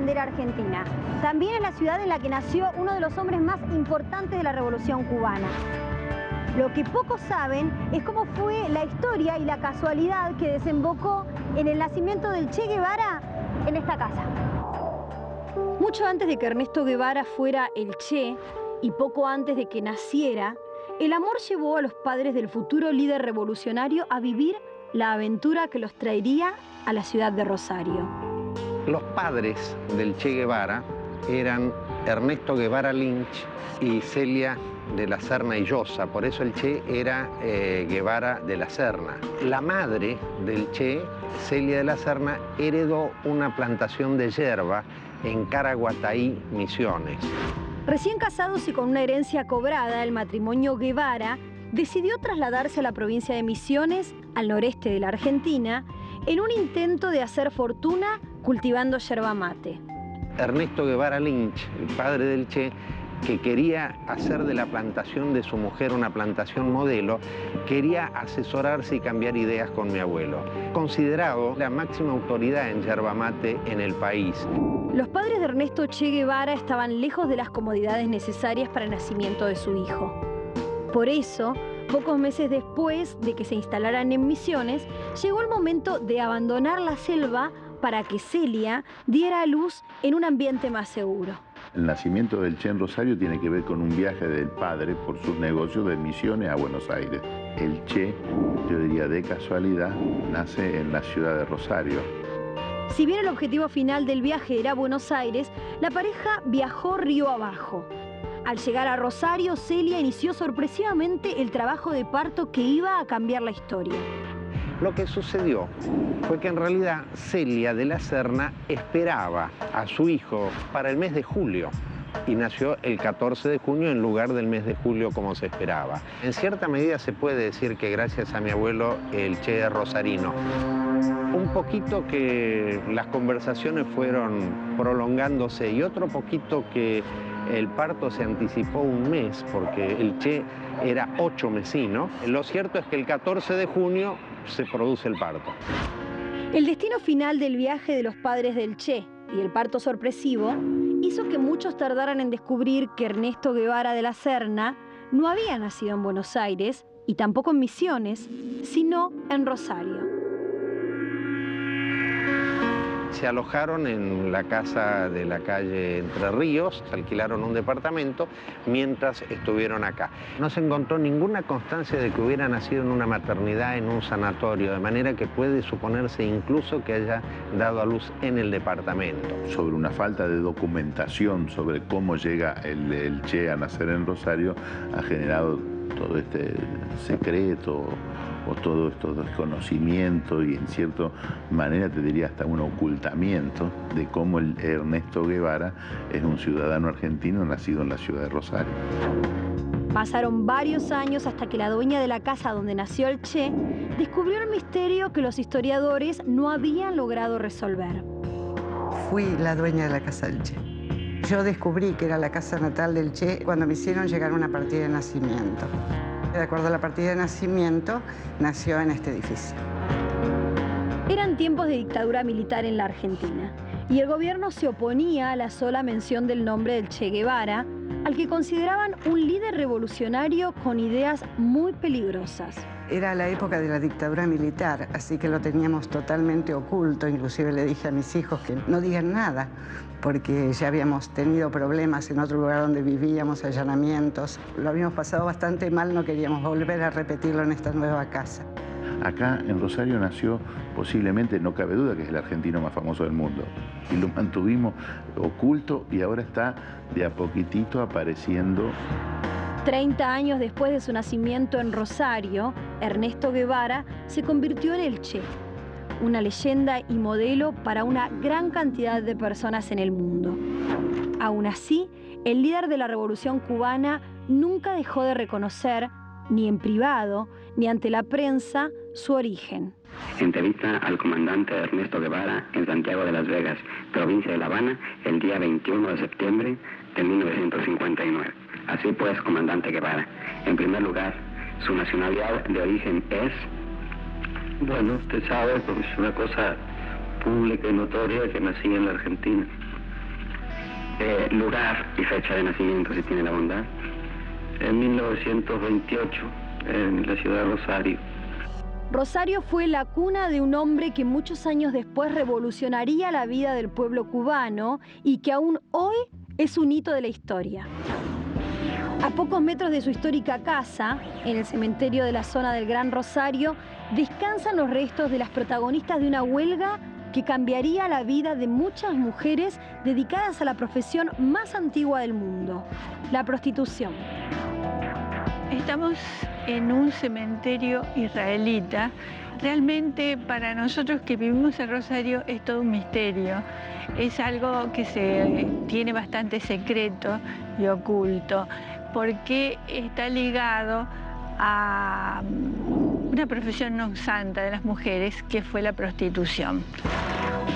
bandera argentina. También es la ciudad en la que nació uno de los hombres más importantes de la Revolución Cubana. Lo que pocos saben es cómo fue la historia y la casualidad que desembocó en el nacimiento del Che Guevara en esta casa. Mucho antes de que Ernesto Guevara fuera el Che y poco antes de que naciera, el amor llevó a los padres del futuro líder revolucionario a vivir la aventura que los traería a la ciudad de Rosario. Los padres del Che Guevara eran Ernesto Guevara Lynch y Celia de la Serna y Llosa, por eso el Che era Guevara de la Serna. La madre del Che, Celia de la Serna, heredó una plantación de yerba en Caraguataí, Misiones. Recién casados y con una herencia cobrada, el matrimonio Guevara decidió trasladarse a la provincia de Misiones, al noreste de la Argentina, en un intento de hacer fortuna cultivando yerba mate. Ernesto Guevara Lynch, el padre del Che, que quería hacer de la plantación de su mujer una plantación modelo, quería asesorarse y cambiar ideas con mi abuelo, considerado la máxima autoridad en yerba mate en el país. Los padres de Ernesto Che Guevara estaban lejos de las comodidades necesarias para el nacimiento de su hijo. Por eso, pocos meses después de que se instalaran en Misiones, llegó el momento de abandonar la selva para que Celia diera a luz en un ambiente más seguro. El nacimiento del Che en Rosario tiene que ver con un viaje del padre por sus negocios de Misiones a Buenos Aires. El Che, yo diría de casualidad, nace en la ciudad de Rosario. Si bien el objetivo final del viaje era Buenos Aires, la pareja viajó río abajo. Al llegar a Rosario, Celia inició sorpresivamente el trabajo de parto que iba a cambiar la historia. Lo que sucedió fue que en realidad Celia de la Serna esperaba a su hijo para el mes de julio y nació el 14 de junio en lugar del mes de julio como se esperaba. En cierta medida se puede decir que gracias a mi abuelo el Che es rosarino. Un poquito que las conversaciones fueron prolongándose y otro poquito que el parto se anticipó un mes porque el Che era 8 mesino. Lo cierto es que el 14 de junio se produce el parto. El destino final del viaje de los padres del Che y el parto sorpresivo hizo que muchos tardaran en descubrir que Ernesto Guevara de la Serna no había nacido en Buenos Aires y tampoco en Misiones, sino en Rosario. Se alojaron en la casa de la calle Entre Ríos, alquilaron un departamento mientras estuvieron acá. No se encontró ninguna constancia de que hubiera nacido en una maternidad, en un sanatorio, de manera que puede suponerse incluso que haya dado a luz en el departamento. Sobre una falta de documentación sobre cómo llega el Che a nacer en Rosario, ha generado todo este secreto o todo este desconocimiento y en cierta manera te diría hasta un ocultamiento de cómo el Ernesto Guevara es un ciudadano argentino nacido en la ciudad de Rosario. Pasaron varios años hasta que la dueña de la casa donde nació el Che descubrió el misterio que los historiadores no habían logrado resolver. Fui la dueña de la casa del Che. Yo descubrí que era la casa natal del Che cuando me hicieron llegar una partida de nacimiento. De acuerdo a la partida de nacimiento, nació en este edificio. Eran tiempos de dictadura militar en la Argentina y el gobierno se oponía a la sola mención del nombre del Che Guevara, al que consideraban un líder revolucionario con ideas muy peligrosas. Era la época de la dictadura militar, así que lo teníamos totalmente oculto. Inclusive le dije a mis hijos que no digan nada, porque ya habíamos tenido problemas en otro lugar donde vivíamos, allanamientos. Lo habíamos pasado bastante mal, no queríamos volver a repetirlo en esta nueva casa. Acá en Rosario nació posiblemente, no cabe duda que es el argentino más famoso del mundo. Y lo mantuvimos oculto y ahora está de a poquitito apareciendo. 30 años después de su nacimiento en Rosario, Ernesto Guevara se convirtió en el Che, una leyenda y modelo para una gran cantidad de personas en el mundo. Aún así, el líder de la Revolución Cubana nunca dejó de reconocer, ni en privado, ni ante la prensa, su origen. Entrevista al comandante Ernesto Guevara en Santiago de Las Vegas, provincia de La Habana, el día 21 de septiembre de 1959. Así pues, comandante Guevara, en primer lugar, su nacionalidad de origen es... Bueno, usted sabe, porque es una cosa pública y notoria, que nací en la Argentina. Lugar y fecha de nacimiento, si tiene la bondad. En 1928, en la ciudad de Rosario. Rosario fue la cuna de un hombre que muchos años después revolucionaría la vida del pueblo cubano y que aún hoy es un hito de la historia. A pocos metros de su histórica casa, en el cementerio de la zona del Gran Rosario, descansan los restos de las protagonistas de una huelga que cambiaría la vida de muchas mujeres dedicadas a la profesión más antigua del mundo, la prostitución. Estamos en un cementerio israelita. Realmente para nosotros que vivimos en Rosario es todo un misterio. Es algo que se tiene bastante secreto y oculto, porque está ligado a una profesión no santa de las mujeres, que fue la prostitución.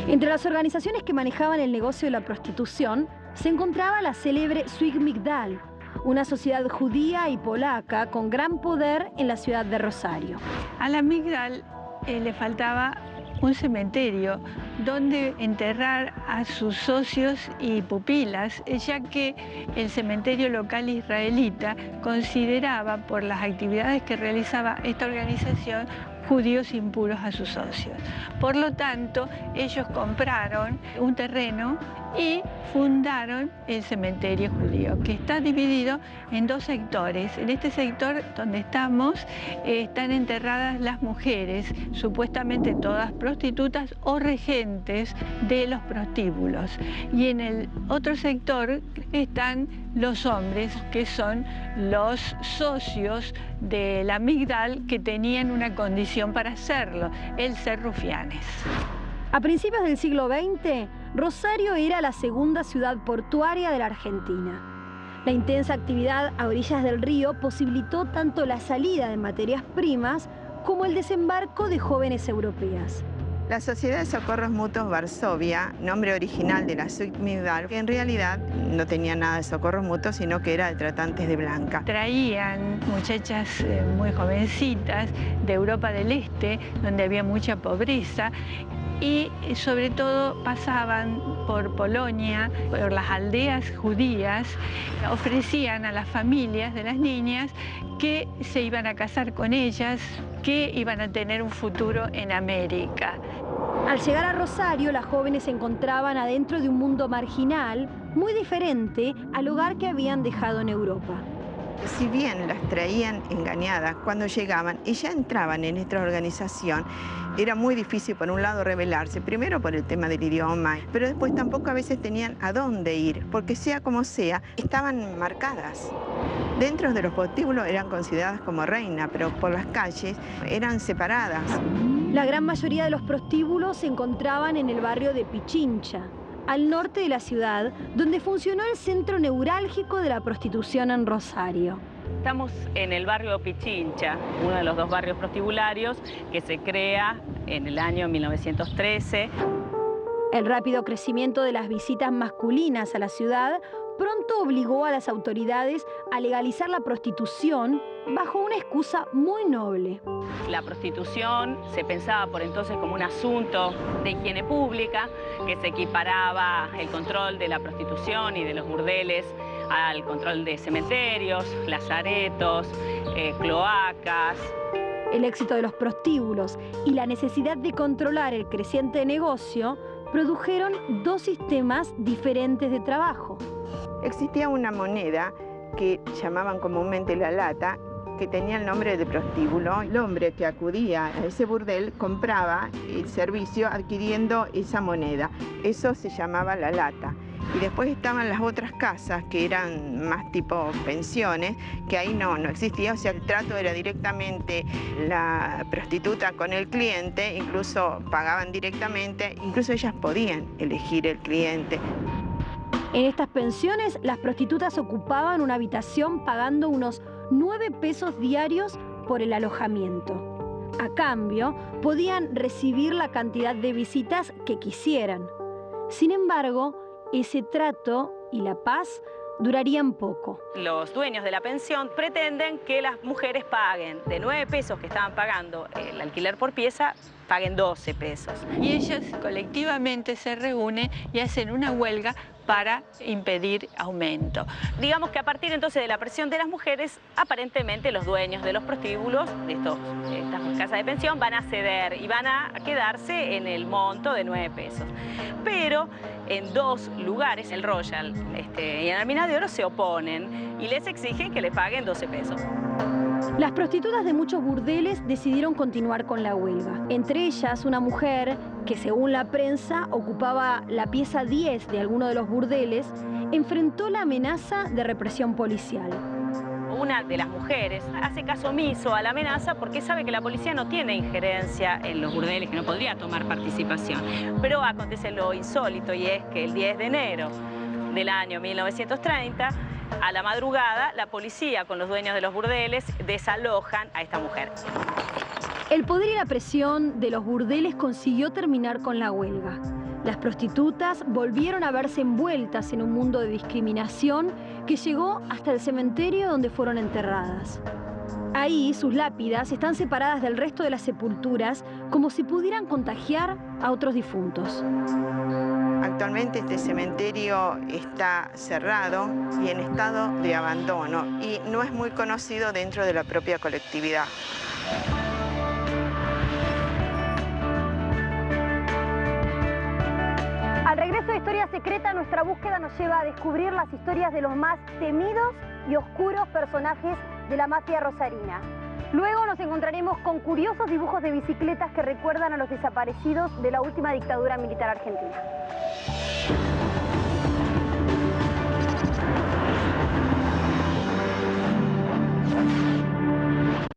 Entre las organizaciones que manejaban el negocio de la prostitución se encontraba la célebre Zwick Migdal, una sociedad judía y polaca con gran poder en la ciudad de Rosario. A la Migdal le faltaba un cementerio donde enterrar a sus socios y pupilas, ya que el cementerio local israelita consideraba, por las actividades que realizaba esta organización, judíos impuros a sus socios. Por lo tanto, ellos compraron un terreno y fundaron el cementerio judío, que está dividido en dos sectores. En este sector donde estamos están enterradas las mujeres, supuestamente todas prostitutas o regentes de los prostíbulos. Y en el otro sector están los hombres, que son los socios de la Migdal, que tenían una condición para hacerlo, el ser rufianes. A principios del siglo XX, Rosario era la segunda ciudad portuaria de la Argentina. La intensa actividad a orillas del río posibilitó tanto la salida de materias primas como el desembarco de jóvenes europeas. La Sociedad de Socorros Mutuos Varsovia, nombre original de la Zwick Migdal, que en realidad no tenía nada de socorros mutuos, sino que era de tratantes de blanca. Traían muchachas muy jovencitas de Europa del Este, donde había mucha pobreza, y sobre todo pasaban por Polonia, por las aldeas judías, ofrecían a las familias de las niñas que se iban a casar con ellas, que iban a tener un futuro en América. Al llegar a Rosario, las jóvenes se encontraban adentro de un mundo marginal, muy diferente al hogar que habían dejado en Europa. Si bien las traían engañadas cuando llegaban y ya entraban en esta organización, era muy difícil, por un lado, rebelarse, primero por el tema del idioma, pero después tampoco a veces tenían a dónde ir, porque sea como sea, estaban marcadas. Dentro de los prostíbulos eran consideradas como reinas, pero por las calles eran separadas. La gran mayoría de los prostíbulos se encontraban en el barrio de Pichincha, al norte de la ciudad, donde funcionó el centro neurálgico de la prostitución en Rosario. Estamos en el barrio Pichincha, uno de los dos barrios prostibularios que se crea en el año 1913. El rápido crecimiento de las visitas masculinas a la ciudad pronto obligó a las autoridades a legalizar la prostitución bajo una excusa muy noble. La prostitución se pensaba por entonces como un asunto de higiene pública, que se equiparaba el control de la prostitución y de los burdeles al control de cementerios, lazaretos, cloacas. El éxito de los prostíbulos y la necesidad de controlar el creciente negocio produjeron dos sistemas diferentes de trabajo. Existía una moneda que llamaban comúnmente la lata, que tenía el nombre de prostíbulo. El hombre que acudía a ese burdel compraba el servicio adquiriendo esa moneda. Eso se llamaba la lata. Y después estaban las otras casas, que eran más tipo pensiones, que ahí no existía. O sea, el trato era directamente la prostituta con el cliente, incluso pagaban directamente, incluso ellas podían elegir el cliente. En estas pensiones, las prostitutas ocupaban una habitación pagando unos 9 pesos diarios por el alojamiento. A cambio, podían recibir la cantidad de visitas que quisieran. Sin embargo, ese trato y la paz durarían poco. Los dueños de la pensión pretenden que las mujeres paguen de 9 pesos que estaban pagando el alquiler por pieza, paguen 12 pesos. Y ellas colectivamente se reúnen y hacen una huelga para impedir aumento. Digamos que a partir entonces de la presión de las mujeres, aparentemente los dueños de los prostíbulos, de estas casas de pensión, van a ceder y van a quedarse en el monto de 9 pesos. Pero en 2 lugares, el Royal y en el Mina de Oro, se oponen y les exigen que le paguen 12 pesos. Las prostitutas de muchos burdeles decidieron continuar con la huelga. Entre ellas, una mujer que, según la prensa, ocupaba la pieza 10 de alguno de los burdeles, enfrentó la amenaza de represión policial. Una de las mujeres hace caso omiso a la amenaza porque sabe que la policía no tiene injerencia en los burdeles, que no podría tomar participación. Pero acontece lo insólito, y es que el 10 de enero del año 1930, a la madrugada, la policía con los dueños de los burdeles desalojan a esta mujer. El poder y la presión de los burdeles consiguió terminar con la huelga. Las prostitutas volvieron a verse envueltas en un mundo de discriminación que llegó hasta el cementerio donde fueron enterradas. Ahí sus lápidas están separadas del resto de las sepulturas como si pudieran contagiar a otros difuntos. Actualmente este cementerio está cerrado y en estado de abandono y no es muy conocido dentro de la propia colectividad. Al regreso de Historia Secreta, nuestra búsqueda nos lleva a descubrir las historias de los más temidos y oscuros personajes de la mafia rosarina. Luego nos encontraremos con curiosos dibujos de bicicletas que recuerdan a los desaparecidos de la última dictadura militar argentina.